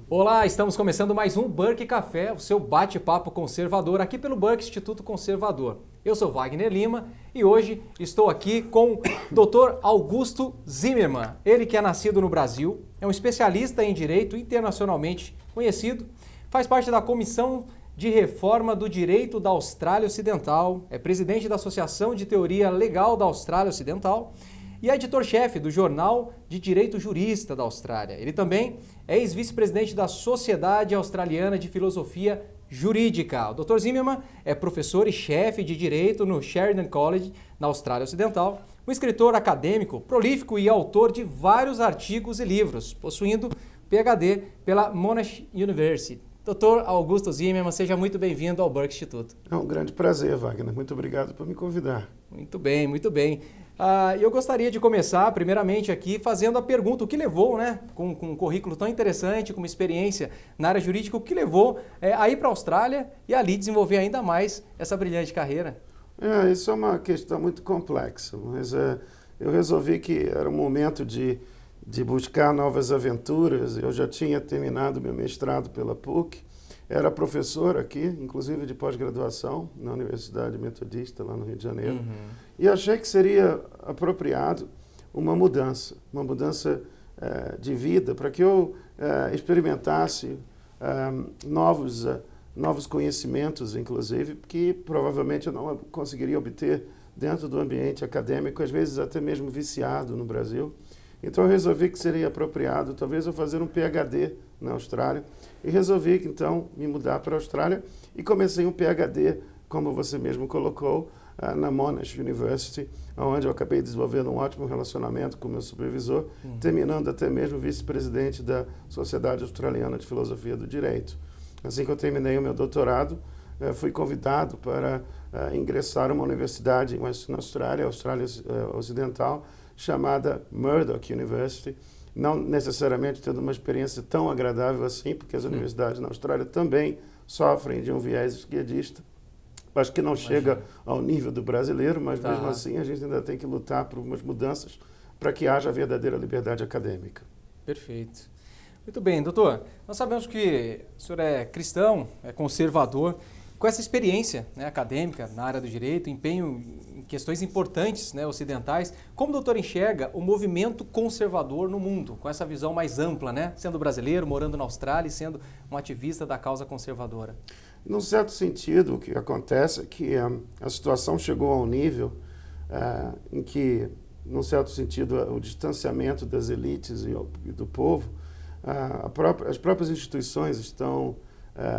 Olá, estamos começando mais um Burke Café, o seu bate-papo conservador, aqui pelo Burke Instituto Conservador. Eu sou Wagner Lima e hoje estou aqui com o Dr. Augusto Zimmermann. Ele que é nascido no Brasil, é um especialista em direito internacionalmente conhecido, faz parte da Comissão de Reforma do Direito da Austrália Ocidental, é presidente da Associação de Teoria Legal da Austrália Ocidental e é editor-chefe do Jornal de Direito Jurista da Austrália. Ele também é ex-vice-presidente da Sociedade Australiana de Filosofia Jurídica. O Dr. Zimmermann é professor e chefe de Direito no Sheridan College, na Austrália Ocidental, um escritor acadêmico, prolífico e autor de vários artigos e livros, possuindo PhD pela Monash University. Dr. Augusto Zimmermann, seja muito bem-vindo ao Burke Instituto. É um grande prazer, Wagner. Muito obrigado por me convidar. Muito bem, muito bem. Eu gostaria de começar, primeiramente, aqui fazendo a pergunta, o que levou, com um currículo tão interessante, com uma experiência na área jurídica, o que levou a ir para a Austrália e ali desenvolver ainda mais essa brilhante carreira? Isso é uma questão muito complexa, mas eu resolvi que era um momento de buscar novas aventuras. Eu já tinha terminado meu mestrado pela PUC, era professor aqui, inclusive de pós-graduação, na Universidade Metodista, lá no Rio de Janeiro. E achei que seria apropriado uma mudança de vida, para que eu experimentasse novos conhecimentos, inclusive, que provavelmente eu não conseguiria obter dentro do ambiente acadêmico, às vezes até mesmo viciado no Brasil. Então eu resolvi que seria apropriado, talvez, eu fazer um PhD na Austrália, e resolvi, então, me mudar para a Austrália e comecei um PhD, como você mesmo colocou, na Monash University, onde eu acabei desenvolvendo um ótimo relacionamento com o meu supervisor, terminando até mesmo vice-presidente da Sociedade Australiana de Filosofia do Direito. Assim que eu terminei o meu doutorado, fui convidado para ingressar uma universidade na Austrália Ocidental, chamada Murdoch University, não necessariamente tendo uma experiência tão agradável assim, porque as universidades na Austrália também sofrem de um viés esquerdista, acho que não chega ao nível do brasileiro, mas mesmo assim a gente ainda tem que lutar por umas mudanças para que haja verdadeira liberdade acadêmica. Perfeito. Muito bem, doutor. Nós sabemos que o senhor é cristão, é conservador. Com essa experiência acadêmica na área do direito, empenho em questões importantes ocidentais, como o doutor enxerga o movimento conservador no mundo, com essa visão mais ampla, sendo brasileiro, morando na Austrália e sendo um ativista da causa conservadora? Num certo sentido, o que acontece é que a situação chegou a um nível em que, num certo sentido, o distanciamento das elites e do povo, as próprias instituições estão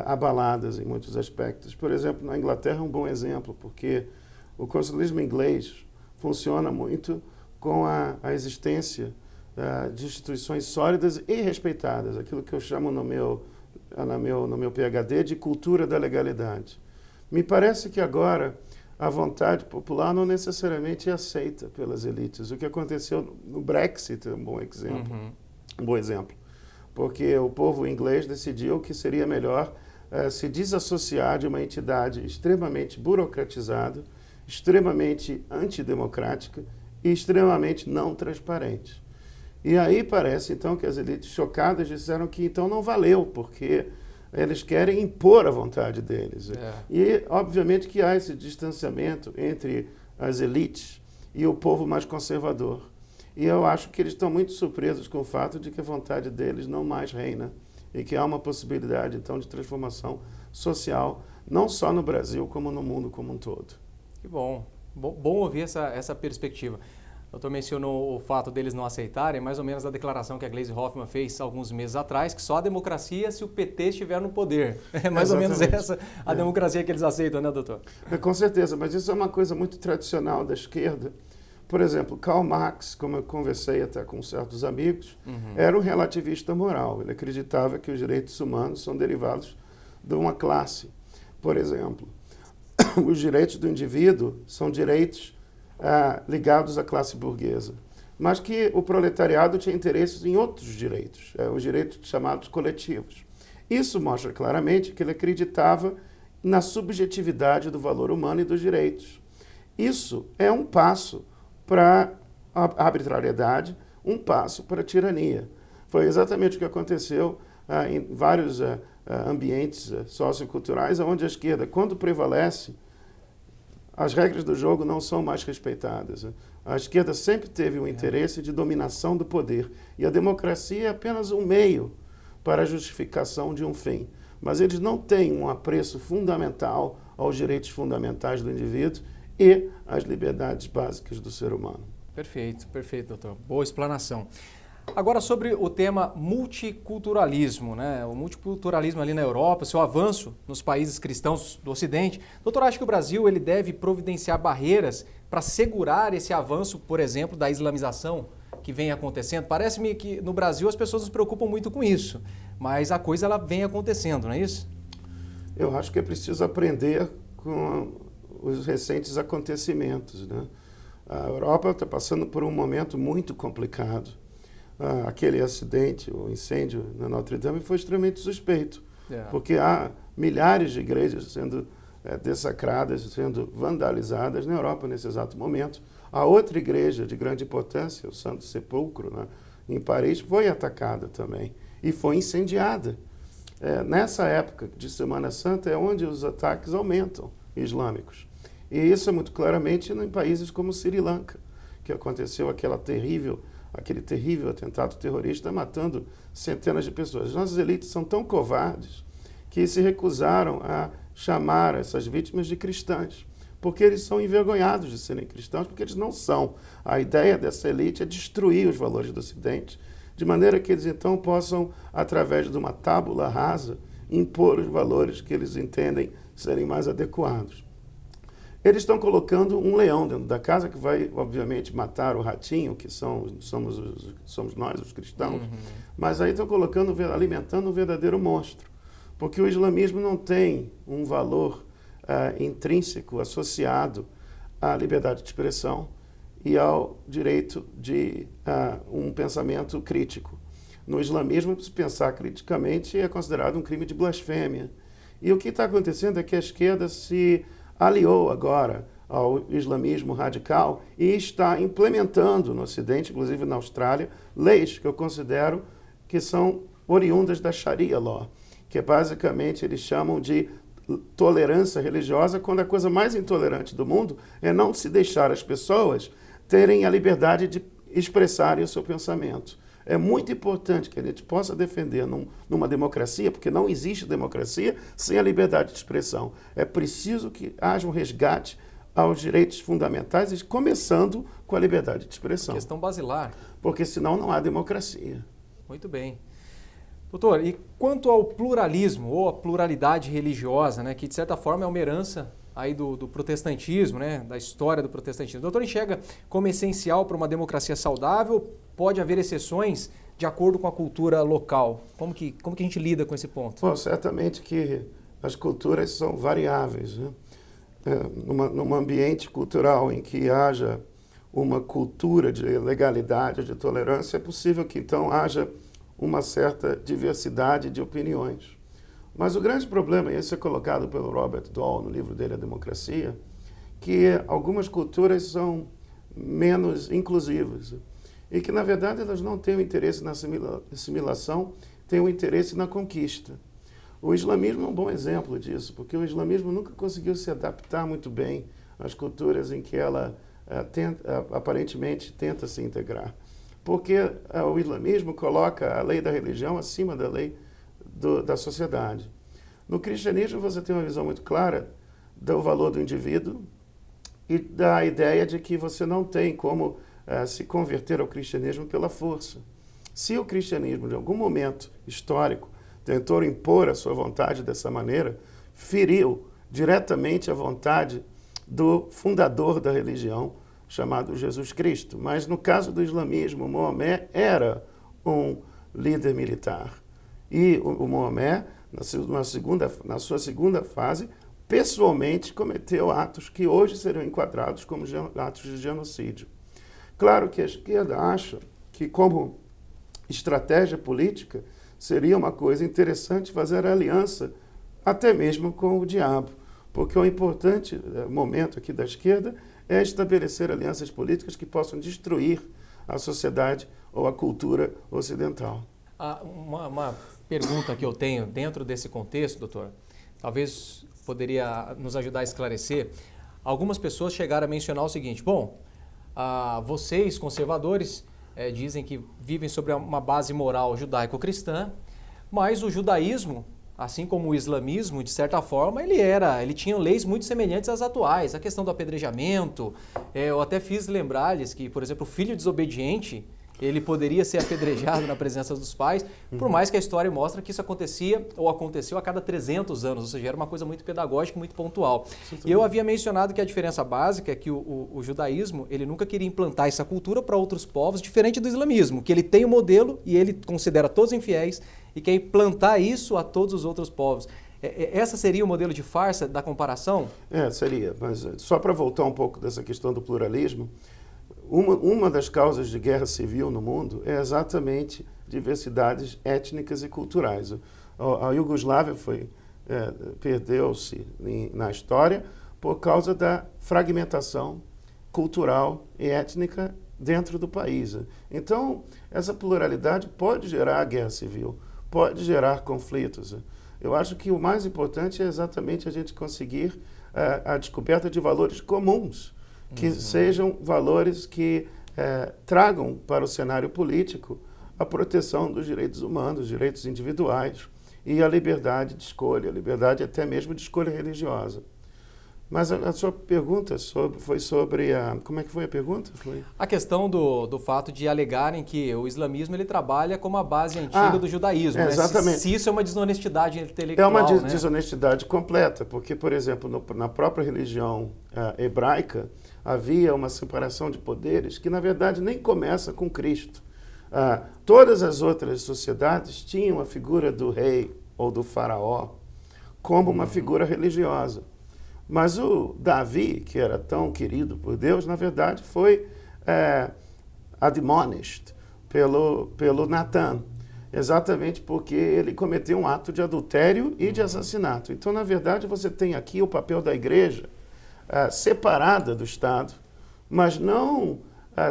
abaladas em muitos aspectos. Por exemplo, na Inglaterra é um bom exemplo, porque o constitucionalismo inglês funciona muito com a existência de instituições sólidas e respeitadas, aquilo que eu chamo no meu PhD de cultura da legalidade. Me parece que agora a vontade popular não necessariamente é aceita pelas elites. O que aconteceu no Brexit é um bom exemplo. Porque o povo inglês decidiu que seria melhor se desassociar de uma entidade extremamente burocratizada, extremamente antidemocrática e extremamente não transparente. E aí parece, então, que as elites chocadas disseram que então não valeu, porque eles querem impor a vontade deles. E, obviamente, que há esse distanciamento entre as elites e o povo mais conservador. E eu acho que eles estão muito surpresos com o fato de que a vontade deles não mais reina e que há uma possibilidade, então, de transformação social, não só no Brasil, como no mundo como um todo. Que bom. Bom ouvir essa perspectiva. O doutor mencionou o fato deles não aceitarem, mais ou menos a declaração que a Gleisi Hoffmann fez alguns meses atrás, que só a democracia se o PT estiver no poder. É mais ou menos essa a democracia que eles aceitam, né, doutor? Com certeza, mas isso é uma coisa muito tradicional da esquerda. Por exemplo, Karl Marx, como eu conversei até com certos amigos, era um relativista moral. Ele acreditava que os direitos humanos são derivados de uma classe. Por exemplo, os direitos do indivíduo são direitos ligados à classe burguesa, mas que o proletariado tinha interesses em outros direitos, os direitos chamados coletivos. Isso mostra claramente que ele acreditava na subjetividade do valor humano e dos direitos. Isso é um passo para a arbitrariedade, um passo para a tirania. Foi exatamente o que aconteceu em vários ambientes socioculturais onde a esquerda, quando prevalece, as regras do jogo não são mais respeitadas. A esquerda sempre teve o interesse de dominação do poder. E a democracia é apenas um meio para a justificação de um fim. Mas eles não têm um apreço fundamental aos direitos fundamentais do indivíduo e às liberdades básicas do ser humano. Perfeito, perfeito, doutor. Boa explanação. Agora sobre o tema multiculturalismo, né? O multiculturalismo ali na Europa, seu avanço nos países cristãos do Ocidente. Doutor, acha que o Brasil ele deve providenciar barreiras para segurar esse avanço, por exemplo, da islamização que vem acontecendo? Parece-me que no Brasil as pessoas se preocupam muito com isso, mas a coisa ela vem acontecendo, não é isso? Eu acho que é preciso aprender com os recentes acontecimentos, né? A Europa está passando por um momento muito complicado. Aquele acidente, o incêndio na Notre Dame foi extremamente suspeito, porque há milhares de igrejas sendo dessacradas, sendo vandalizadas na Europa nesse exato momento. A outra igreja de grande importância, o Santo Sepulcro, né, em Paris, foi atacada também e foi incendiada. Nessa época de Semana Santa é onde os ataques aumentam, islâmicos. E isso é muito claramente em países como Sri Lanka, que aconteceu aquele terrível atentado terrorista matando centenas de pessoas. Nossas elites são tão covardes que se recusaram a chamar essas vítimas de cristãs, porque eles são envergonhados de serem cristãos, porque eles não são. A ideia dessa elite é destruir os valores do Ocidente, de maneira que eles então possam, através de uma tábula rasa, impor os valores que eles entendem serem mais adequados. Eles estão colocando um leão dentro da casa que vai, obviamente, matar o ratinho, que somos nós, os cristãos, mas aí estão alimentando um verdadeiro monstro, porque o islamismo não tem um valor intrínseco associado à liberdade de expressão e ao direito de um pensamento crítico. No islamismo, se pensar criticamente é considerado um crime de blasfêmia. E o que está acontecendo é que a esquerda se aliou agora ao islamismo radical e está implementando no Ocidente, inclusive na Austrália, leis que eu considero que são oriundas da Sharia Law, que basicamente eles chamam de tolerância religiosa, quando a coisa mais intolerante do mundo é não se deixar as pessoas terem a liberdade de expressarem o seu pensamento. É muito importante que a gente possa defender numa democracia, porque não existe democracia sem a liberdade de expressão. É preciso que haja um resgate aos direitos fundamentais, começando com a liberdade de expressão. Questão basilar. Porque senão não há democracia. Muito bem. Doutor, e quanto ao pluralismo, ou a pluralidade religiosa, né, que de certa forma é uma herança aí do protestantismo, né, da história do protestantismo. O doutor enxerga como essencial para uma democracia saudável? Pode haver exceções de acordo com a cultura local? Como que a gente lida com esse ponto? Bom, certamente que as culturas são variáveis, né? Num ambiente cultural em que haja uma cultura de legalidade, de tolerância, é possível que então haja uma certa diversidade de opiniões. Mas o grande problema, e isso é colocado pelo Robert Dahl no livro dele, A Democracia, que algumas culturas são menos inclusivas e que, na verdade, elas não têm o interesse na assimilação, têm o interesse na conquista. O islamismo é um bom exemplo disso, porque o islamismo nunca conseguiu se adaptar muito bem às culturas em que ela aparentemente tenta se integrar. Porque o islamismo coloca a lei da religião acima da lei da sociedade. No cristianismo, você tem uma visão muito clara do valor do indivíduo e da ideia de que você não tem como se converter ao cristianismo pela força. Se o cristianismo, em algum momento histórico, tentou impor a sua vontade dessa maneira, feriu diretamente a vontade do fundador da religião, chamado Jesus Cristo. Mas no caso do islamismo, Maomé era um líder militar. E o Maomé, na sua segunda fase, pessoalmente cometeu atos que hoje seriam enquadrados como atos de genocídio. Claro que a esquerda acha que, como estratégia política, seria uma coisa interessante fazer aliança até mesmo com o diabo, porque o importante momento aqui da esquerda é estabelecer alianças políticas que possam destruir a sociedade ou a cultura ocidental. Uma pergunta que eu tenho dentro desse contexto, doutor, talvez poderia nos ajudar a esclarecer. Algumas pessoas chegaram a mencionar o seguinte: bom, vocês, conservadores, dizem que vivem sobre uma base moral judaico-cristã, mas o judaísmo, assim como o islamismo, de certa forma, ele tinha leis muito semelhantes às atuais. A questão do apedrejamento, eu até fiz lembrar-lhes que, por exemplo, o filho desobediente, ele poderia ser apedrejado na presença dos pais, por mais que a história mostre que isso acontecia ou aconteceu a cada 300 anos, ou seja, era uma coisa muito pedagógica, muito pontual. E eu havia mencionado que a diferença básica é que o judaísmo, ele nunca queria implantar essa cultura para outros povos, diferente do islamismo, que ele tem o modelo e ele considera todos infiéis e quer implantar isso a todos os outros povos. Essa seria o modelo de farsa da comparação? Seria, mas só para voltar um pouco dessa questão do pluralismo, uma das causas de guerra civil no mundo é exatamente diversidades étnicas e culturais. A Iugoslávia perdeu-se na história por causa da fragmentação cultural e étnica dentro do país. Então, essa pluralidade pode gerar guerra civil, pode gerar conflitos. Eu acho que o mais importante é exatamente a gente conseguir a descoberta de valores comuns, que sejam valores que tragam para o cenário político a proteção dos direitos humanos, direitos individuais e a liberdade de escolha, a liberdade até mesmo de escolha religiosa. Mas a sua pergunta foi sobre como é que foi a pergunta? A questão do fato de alegarem que o islamismo ele trabalha como a base antiga do judaísmo. Exatamente. Se isso é uma desonestidade intelectual. É uma desonestidade completa, porque, por exemplo, na própria religião hebraica, havia uma separação de poderes que, na verdade, nem começa com Cristo. Todas as outras sociedades tinham a figura do rei ou do faraó como uma figura religiosa. Mas o Davi, que era tão querido por Deus, na verdade foi admonished pelo Natan, exatamente porque ele cometeu um ato de adultério e de assassinato. Então, na verdade, você tem aqui o papel da igreja separada do Estado, mas não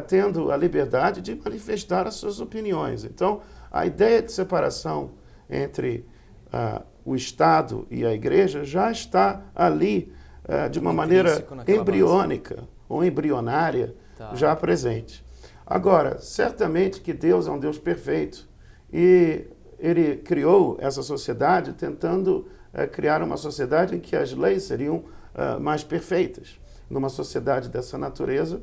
tendo a liberdade de manifestar as suas opiniões. Então, a ideia de separação entre o Estado e a igreja já está ali de uma maneira embriônica ou embrionária, já presente. Agora, certamente que Deus é um Deus perfeito e Ele criou essa sociedade tentando criar uma sociedade em que as leis seriam mais perfeitas. Numa sociedade dessa natureza,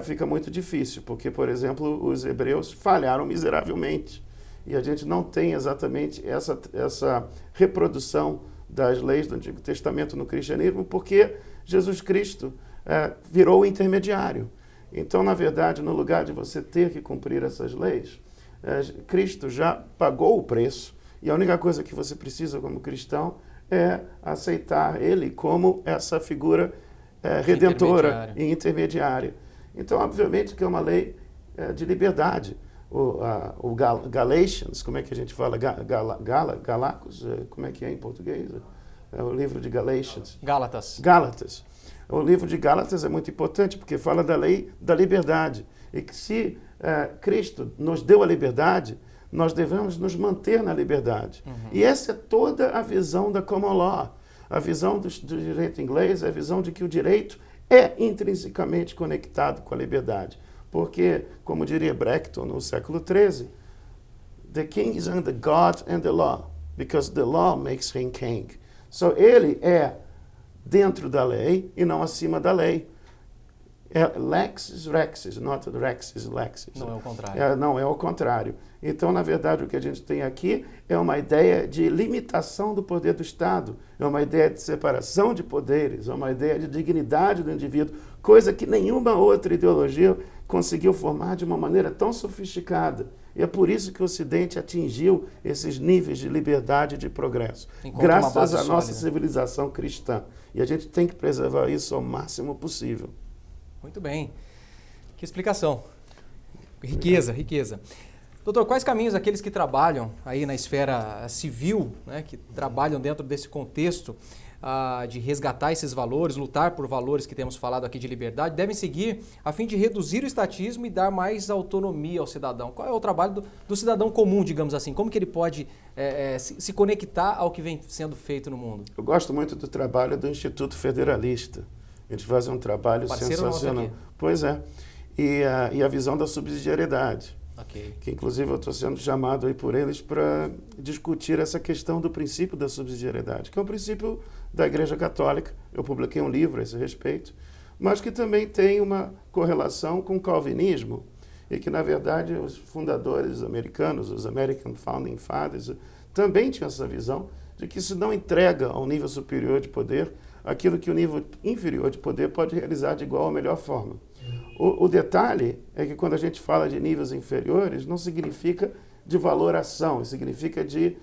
fica muito difícil, porque, por exemplo, os hebreus falharam miseravelmente e a gente não tem exatamente essa reprodução das leis do Antigo Testamento no cristianismo, porque Jesus Cristo virou o intermediário. Então, na verdade, no lugar de você ter que cumprir essas leis, Cristo já pagou o preço e a única coisa que você precisa como cristão é aceitar Ele como essa figura redentora e intermediária. Então, obviamente que é uma lei de liberdade. O Galatians, como é que a gente fala? Galacos? Como é que é em português? É o livro de Galatians. Gálatas. O livro de Gálatas é muito importante porque fala da lei da liberdade. E que se Cristo nos deu a liberdade, nós devemos nos manter na liberdade. E essa é toda a visão da common law. A visão do direito inglês é a visão de que o direito é intrinsecamente conectado com a liberdade. Porque, como diria Brechton no século XIII, the king is under God and the law, because the law makes him king. So, ele é dentro da lei e não acima da lei. Lex rexis, not rexis lexis. Não é o contrário. Não, é o contrário. Então, na verdade, o que a gente tem aqui é uma ideia de limitação do poder do Estado, é uma ideia de separação de poderes, é uma ideia de dignidade do indivíduo, coisa que nenhuma outra ideologia conseguiu formar de uma maneira tão sofisticada. E é por isso que o Ocidente atingiu esses níveis de liberdade e de progresso, graças à nossa civilização cristã. E a gente tem que preservar isso ao máximo possível. Muito bem. Que explicação. Riqueza. Doutor, quais caminhos aqueles que trabalham aí na esfera civil, né, que trabalham dentro desse contexto, de resgatar esses valores, lutar por valores que temos falado aqui de liberdade, devem seguir a fim de reduzir o estatismo e dar mais autonomia ao cidadão? Qual é o trabalho do cidadão comum, digamos assim? Como que ele pode se conectar ao que vem sendo feito no mundo? Eu gosto muito do trabalho do Instituto Federalista. Eles fazem um trabalho sensacional. Pois é. E a visão da subsidiariedade. Okay. Que inclusive eu estou sendo chamado aí por eles para discutir essa questão do princípio da subsidiariedade, que é um princípio da Igreja Católica. Eu publiquei um livro a esse respeito, mas que também tem uma correlação com o calvinismo e que, na verdade, os fundadores americanos, os American Founding Fathers, também tinham essa visão de que se não entrega ao nível superior de poder aquilo que o nível inferior de poder pode realizar de igual ou melhor forma. O detalhe é que quando a gente fala de níveis inferiores, não significa de valoração, significa de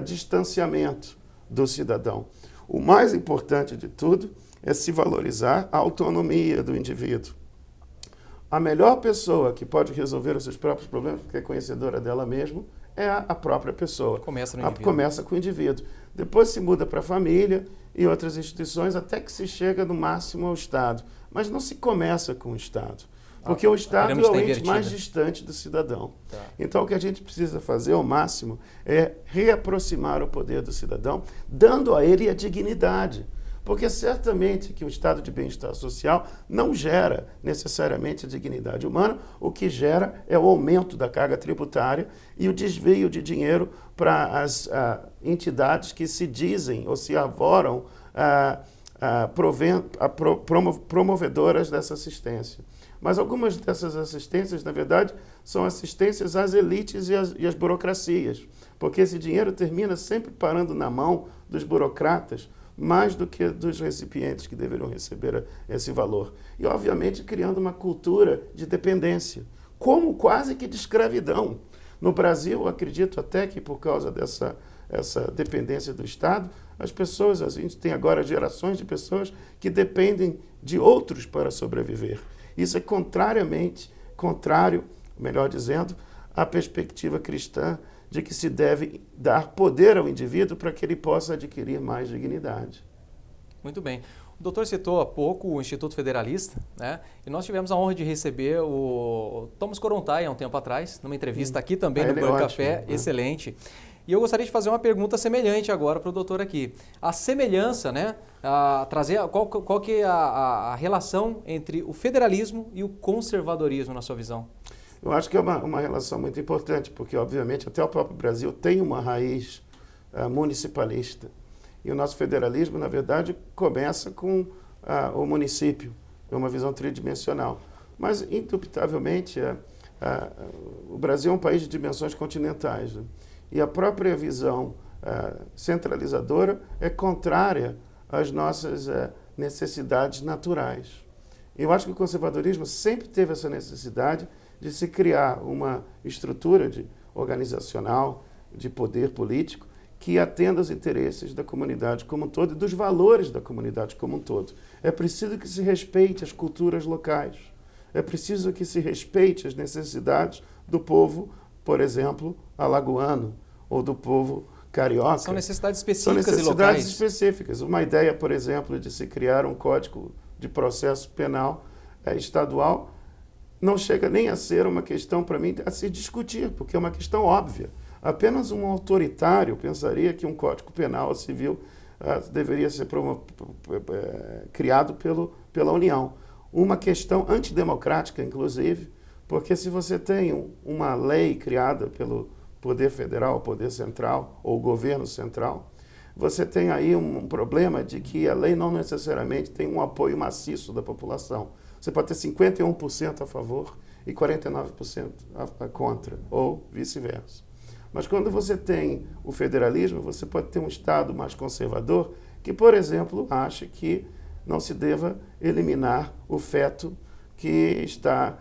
distanciamento do cidadão. O mais importante de tudo é se valorizar a autonomia do indivíduo. A melhor pessoa que pode resolver os seus próprios problemas, porque é conhecedora dela mesma, é a própria pessoa. Começa no indivíduo. Começa com o indivíduo. Depois se muda para a família e outras instituições, até que se chega no máximo ao Estado. Mas não se começa com o Estado, porque o Estado é o ente mais distante do cidadão. Tá. Então, o que a gente precisa fazer ao máximo é reaproximar o poder do cidadão, dando a ele a dignidade. Porque certamente que o estado de bem-estar social não gera necessariamente a dignidade humana, o que gera é o aumento da carga tributária e o desvio de dinheiro para as entidades que se dizem ou se arvoram promovedoras dessa assistência. Mas algumas dessas assistências, na verdade, são assistências às elites e às burocracias, porque esse dinheiro termina sempre parando na mão dos burocratas, mais do que dos recipientes que deveriam receber esse valor. E, obviamente, criando uma cultura de dependência, como quase que de escravidão. No Brasil, eu acredito até que por causa essa dependência do Estado, as pessoas, a gente tem agora gerações de pessoas que dependem de outros para sobreviver. Isso é contrário, melhor dizendo, à perspectiva cristã de que se deve dar poder ao indivíduo para que ele possa adquirir mais dignidade. Muito bem. O doutor citou há pouco o Instituto Federalista, né? E nós tivemos a honra de receber o Thomas Korontai há um tempo atrás, numa entrevista aqui também no Bom Café, excelente. E eu gostaria de fazer uma pergunta semelhante agora para o doutor aqui. A semelhança, né? Qual que é a relação entre o federalismo e o conservadorismo na sua visão? Eu acho que é uma relação muito importante, porque, obviamente, até o próprio Brasil tem uma raiz municipalista. E o nosso federalismo, na verdade, começa com o município, é uma visão tridimensional. Mas, indubitavelmente, o Brasil é um país de dimensões continentais, né? E a própria visão centralizadora é contrária às nossas necessidades naturais. Eu acho que o conservadorismo sempre teve essa necessidade de se criar uma estrutura organizacional, de poder político, que atenda aos interesses da comunidade como um todo e dos valores da comunidade como um todo. É preciso que se respeite as culturas locais. É preciso que se respeite as necessidades do povo, por exemplo, alagoano, ou do povo carioca. São necessidades específicas e locais. São necessidades específicas. Uma ideia, por exemplo, de se criar um código de processo penal estadual não chega nem a ser uma questão, para mim, a se discutir, porque é uma questão óbvia. Apenas um autoritário pensaria que um código penal civil deveria ser criado pela União. Uma questão antidemocrática, inclusive, porque se você tem uma lei criada pelo Poder Federal, Poder Central ou Governo Central, você tem aí um problema de que a lei não necessariamente tem um apoio maciço da população. Você pode ter 51% a favor e 49% contra, ou vice-versa. Mas quando você tem o federalismo, você pode ter um Estado mais conservador que, por exemplo, acha que não se deva eliminar o feto que está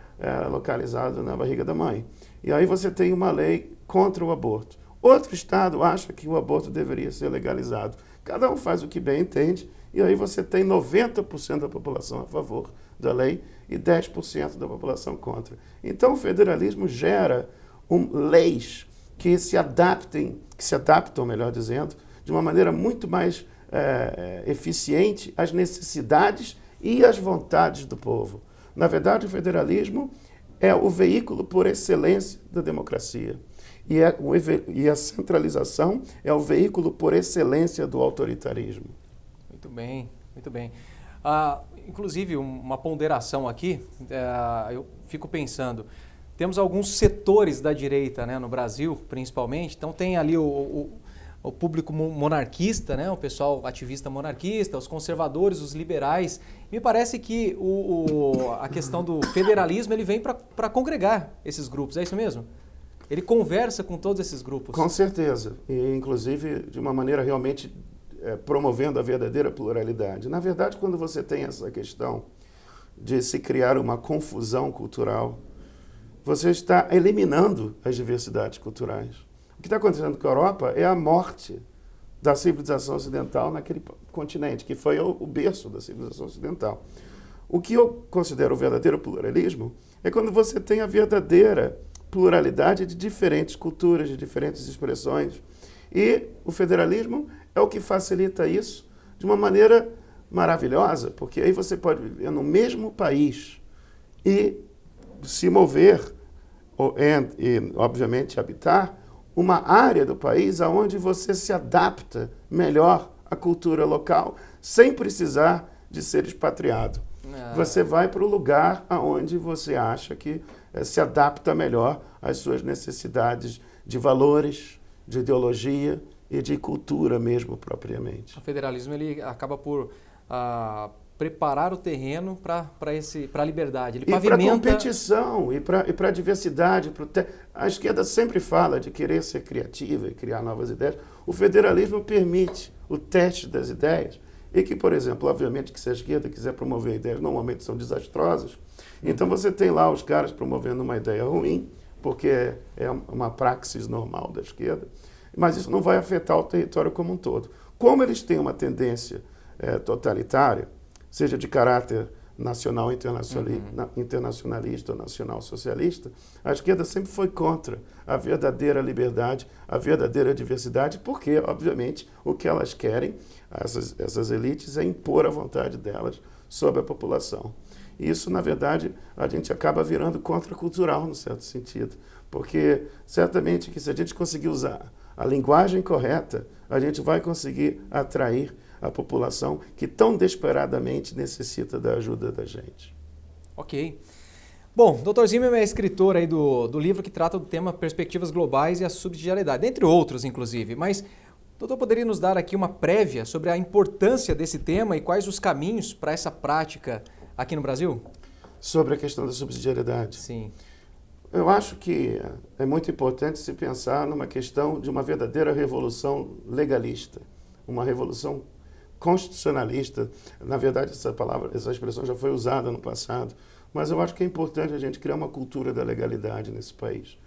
localizado na barriga da mãe. E aí você tem uma lei contra o aborto. Outro Estado acha que o aborto deveria ser legalizado. Cada um faz o que bem entende, e aí você tem 90% da população a favor da lei e 10% da população contra. Então o federalismo gera leis que se adaptam, melhor dizendo, de uma maneira muito mais eficiente às necessidades e às vontades do povo. Na verdade, o federalismo é o veículo por excelência da democracia. E a centralização é o veículo por excelência do autoritarismo. Muito bem, muito bem. Inclusive, uma ponderação aqui, eu fico pensando, temos alguns setores da direita, né, no Brasil, principalmente, então tem ali o público monarquista, né, o pessoal ativista monarquista, os conservadores, os liberais. Me parece que a questão do federalismo ele vem para congregar esses grupos, é isso mesmo? Ele conversa com todos esses grupos. Com certeza, e inclusive de uma maneira realmente promovendo a verdadeira pluralidade. Na verdade, quando você tem essa questão de se criar uma confusão cultural, você está eliminando as diversidades culturais. O que está acontecendo com a Europa é a morte da civilização ocidental naquele continente, que foi o berço da civilização ocidental. O que eu considero o verdadeiro pluralismo é quando você tem a verdadeira pluralidade de diferentes culturas, de diferentes expressões. E o federalismo é o que facilita isso de uma maneira maravilhosa, porque aí você pode viver no mesmo país e se mover e obviamente, habitar uma área do país onde você se adapta melhor à cultura local, sem precisar de ser expatriado. Você vai para o lugar onde você acha que se adapta melhor às suas necessidades de valores, de ideologia e de cultura mesmo, propriamente. O federalismo ele acaba por preparar o terreno para a liberdade. Ele pavimenta... E para a competição, e para a diversidade. A esquerda sempre fala de querer ser criativa e criar novas ideias. O federalismo permite o teste das ideias e que, por exemplo, obviamente que se a esquerda quiser promover ideias, normalmente são desastrosas. Então você tem lá os caras promovendo uma ideia ruim, porque é uma praxis normal da esquerda, mas isso não vai afetar o território como um todo. Como eles têm uma tendência totalitária, seja de caráter nacional, internacionalista ou nacional-socialista, a esquerda sempre foi contra a verdadeira liberdade, a verdadeira diversidade, porque, obviamente, o que elas querem, essas elites, é impor a vontade delas sobre a população. Isso, na verdade, a gente acaba virando contracultural, no certo sentido, porque certamente que se a gente conseguir usar a linguagem correta, a gente vai conseguir atrair a população que tão desesperadamente necessita da ajuda da gente. Ok. Bom, Dr. Zimmermann é escritor aí do livro que trata do tema Perspectivas Globais e a Subsidiariedade, entre outros, inclusive. Mas o doutor poderia nos dar aqui uma prévia sobre a importância desse tema e quais os caminhos para essa prática aqui no Brasil? Sobre a questão da subsidiariedade? Sim. Eu acho que é muito importante se pensar numa questão de uma verdadeira revolução legalista, uma revolução constitucionalista. Na verdade, essa expressão já foi usada no passado, mas eu acho que é importante a gente criar uma cultura da legalidade nesse país.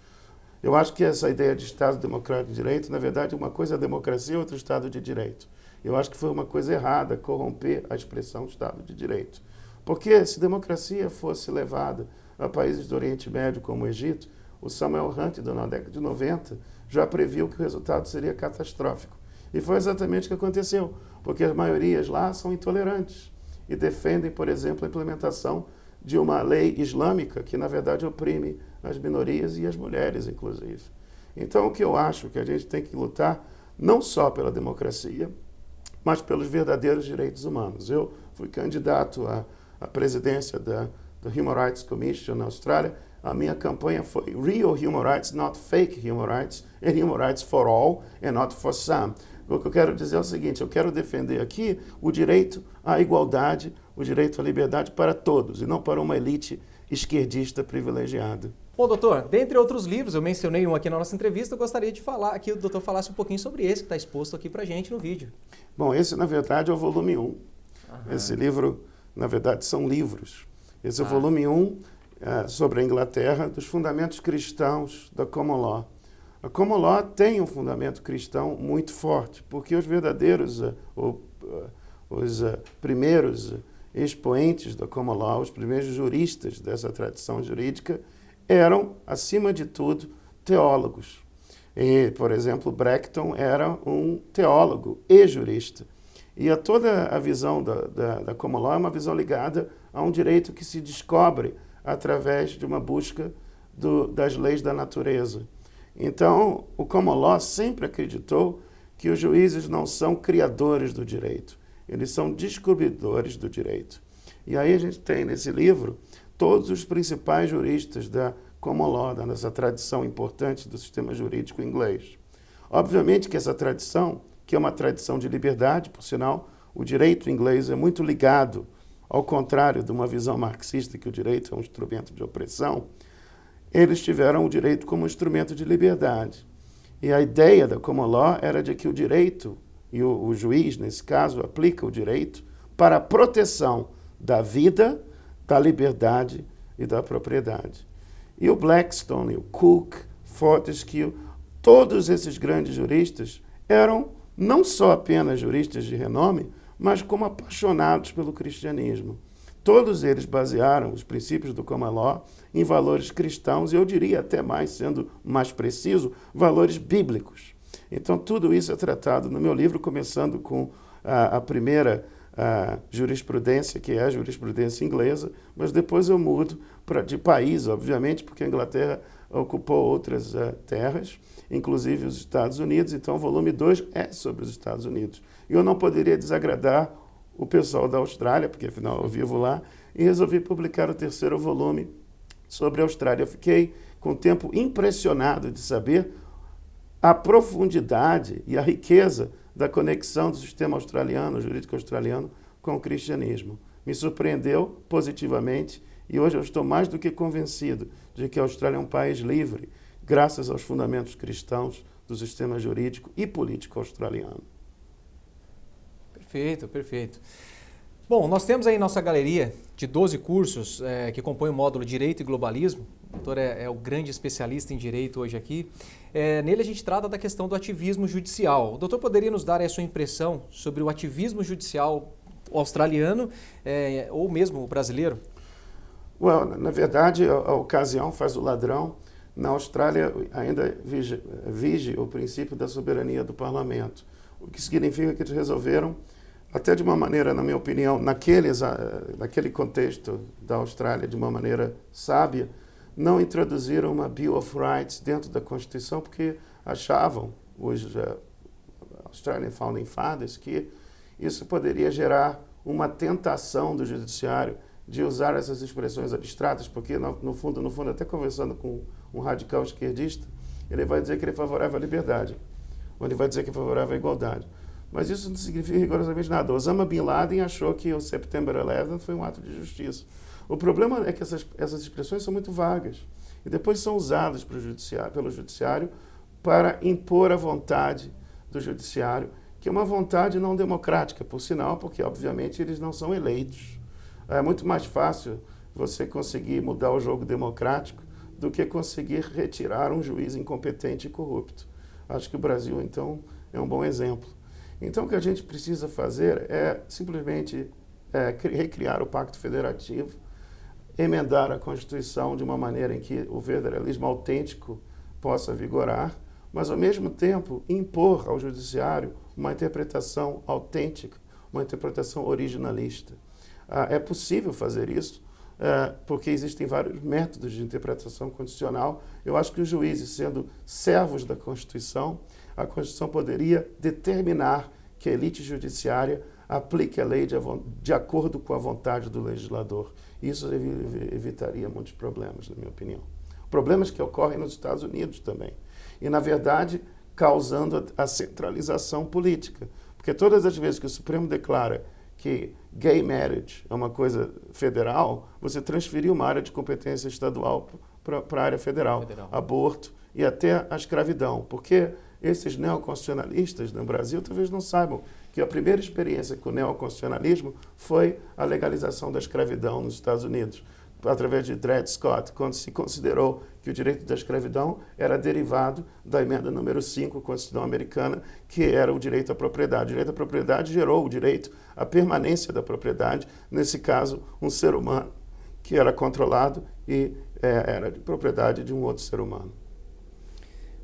Eu acho que essa ideia de Estado Democrático de Direito, na verdade, uma coisa é a democracia e outra Estado de Direito. Eu acho que foi uma coisa errada corromper a expressão Estado de Direito. Porque se democracia fosse levada a países do Oriente Médio como o Egito, o Samuel Huntington, na década de 90, já previu que o resultado seria catastrófico. E foi exatamente o que aconteceu, porque as maiorias lá são intolerantes e defendem, por exemplo, a implementação de uma lei islâmica que, na verdade, oprime as minorias e as mulheres, inclusive. Então, o que eu acho que a gente tem que lutar não só pela democracia, mas pelos verdadeiros direitos humanos. Eu fui candidato à presidência da Human Rights Commission na Austrália. A minha campanha foi Real Human Rights, not Fake Human Rights, and Human Rights for All and not for Some. O que eu quero dizer é o seguinte, eu quero defender aqui o direito à igualdade, o direito à liberdade para todos, e não para uma elite esquerdista privilegiada. Bom, doutor, dentre outros livros, eu mencionei um aqui na nossa entrevista, eu gostaria de falar, que o doutor falasse um pouquinho sobre esse que está exposto aqui para a gente no vídeo. Bom, esse, na verdade, é o volume 1. Esse livro, na verdade, são livros. Esse é o volume 1 sobre a Inglaterra, dos fundamentos cristãos da Common Law. A Common Law tem um fundamento cristão muito forte, porque os verdadeiros, os primeiros expoentes da Common Law, os primeiros juristas dessa tradição jurídica, eram, acima de tudo, teólogos. E, por exemplo, Bracton era um teólogo e jurista. E toda a visão da common law é uma visão ligada a um direito que se descobre através de uma busca das leis da natureza. Então, o common law sempre acreditou que os juízes não são criadores do direito, eles são descobridores do direito. E aí a gente tem nesse livro todos os principais juristas da common law, dessa tradição importante do sistema jurídico inglês. Obviamente que essa tradição, que é uma tradição de liberdade, por sinal, o direito inglês é muito ligado, ao contrário de uma visão marxista, que o direito é um instrumento de opressão, eles tiveram o direito como instrumento de liberdade. E a ideia da common law era de que o direito, e o juiz, nesse caso, aplica o direito para a proteção da vida, da liberdade e da propriedade. E o Blackstone, o Coke, Fortescue, todos esses grandes juristas eram não só apenas juristas de renome, mas como apaixonados pelo cristianismo. Todos eles basearam os princípios do common law em valores cristãos, e eu diria até mais, sendo mais preciso, valores bíblicos. Então, tudo isso é tratado no meu livro, começando com a primeira jurisprudência, que é a jurisprudência inglesa, mas depois eu mudo de país, obviamente, porque a Inglaterra ocupou outras terras, inclusive os Estados Unidos, então o volume 2 é sobre os Estados Unidos. E eu não poderia desagradar o pessoal da Austrália, porque afinal eu vivo lá, e resolvi publicar o terceiro volume sobre a Austrália. Eu fiquei com o tempo impressionado de saber a profundidade e a riqueza da conexão do sistema australiano, jurídico australiano, com o cristianismo. Me surpreendeu positivamente e hoje eu estou mais do que convencido de que a Austrália é um país livre, graças aos fundamentos cristãos do sistema jurídico e político australiano. Perfeito, perfeito. Bom, nós temos aí nossa galeria de 12 cursos que compõem o módulo Direito e Globalismo. O doutor é o grande especialista em direito hoje aqui. Nele a gente trata da questão do ativismo judicial. O doutor poderia nos dar a sua impressão sobre o ativismo judicial australiano ou mesmo o brasileiro? Na verdade, a ocasião faz o ladrão. Na Austrália ainda vige o princípio da soberania do parlamento, o que significa que eles resolveram, até de uma maneira, na minha opinião, naquele contexto da Austrália, de uma maneira sábia, não introduziram uma Bill of Rights dentro da Constituição, porque achavam, os Australian Founding Fathers, que isso poderia gerar uma tentação do judiciário de usar essas expressões abstratas, porque, no fundo, até conversando com um radical esquerdista, ele vai dizer que ele é favorável à liberdade, ou ele vai dizer que é favorável à igualdade. Mas isso não significa rigorosamente nada. Osama Bin Laden achou que o September 11 foi um ato de justiça. O problema é que essas expressões são muito vagas e depois são usadas pelo judiciário para impor a vontade do judiciário, que é uma vontade não democrática, por sinal, porque, obviamente, eles não são eleitos. É muito mais fácil você conseguir mudar o jogo democrático do que conseguir retirar um juiz incompetente e corrupto. Acho que o Brasil, então, é um bom exemplo. Então, o que a gente precisa fazer é simplesmente recriar o Pacto Federativo, emendar a Constituição de uma maneira em que o federalismo autêntico possa vigorar, mas, ao mesmo tempo, impor ao judiciário uma interpretação autêntica, uma interpretação originalista. É possível fazer isso, porque existem vários métodos de interpretação constitucional. Eu acho que os juízes, sendo servos da Constituição, a Constituição poderia determinar que a elite judiciária aplique a lei de acordo com a vontade do legislador. Isso evitaria muitos problemas, na minha opinião. Problemas que ocorrem nos Estados Unidos também. E, na verdade, causando a centralização política. Porque todas as vezes que o Supremo declara que gay marriage é uma coisa federal, você transferiu uma área de competência estadual para a área federal. Aborto e até a escravidão. Porque esses neoconstitucionalistas no Brasil talvez não saibam que a primeira experiência com o neoconstitucionalismo foi a legalização da escravidão nos Estados Unidos, através de Dred Scott, quando se considerou que o direito da escravidão era derivado da emenda número 5 da Constituição americana, que era o direito à propriedade. O direito à propriedade gerou o direito à permanência da propriedade, nesse caso, um ser humano que era controlado e era de propriedade de um outro ser humano.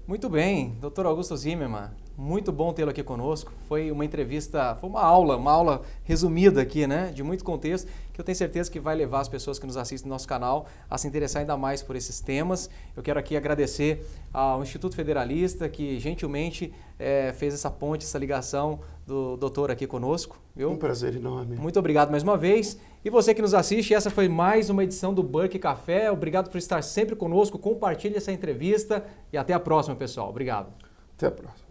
Muito bem, Dr. Augusto Zimmermann, muito bom tê-lo aqui conosco. Foi uma entrevista, foi uma aula resumida aqui, né, de muito contexto, que eu tenho certeza que vai levar as pessoas que nos assistem no nosso canal a se interessar ainda mais por esses temas. Eu quero aqui agradecer ao Instituto Federalista, que gentilmente fez essa ponte, essa ligação do doutor aqui conosco. Viu? Um prazer enorme. Muito obrigado mais uma vez. E você que nos assiste, essa foi mais uma edição do Burke Café. Obrigado por estar sempre conosco. Compartilhe essa entrevista e até a próxima, pessoal. Obrigado. Até a próxima.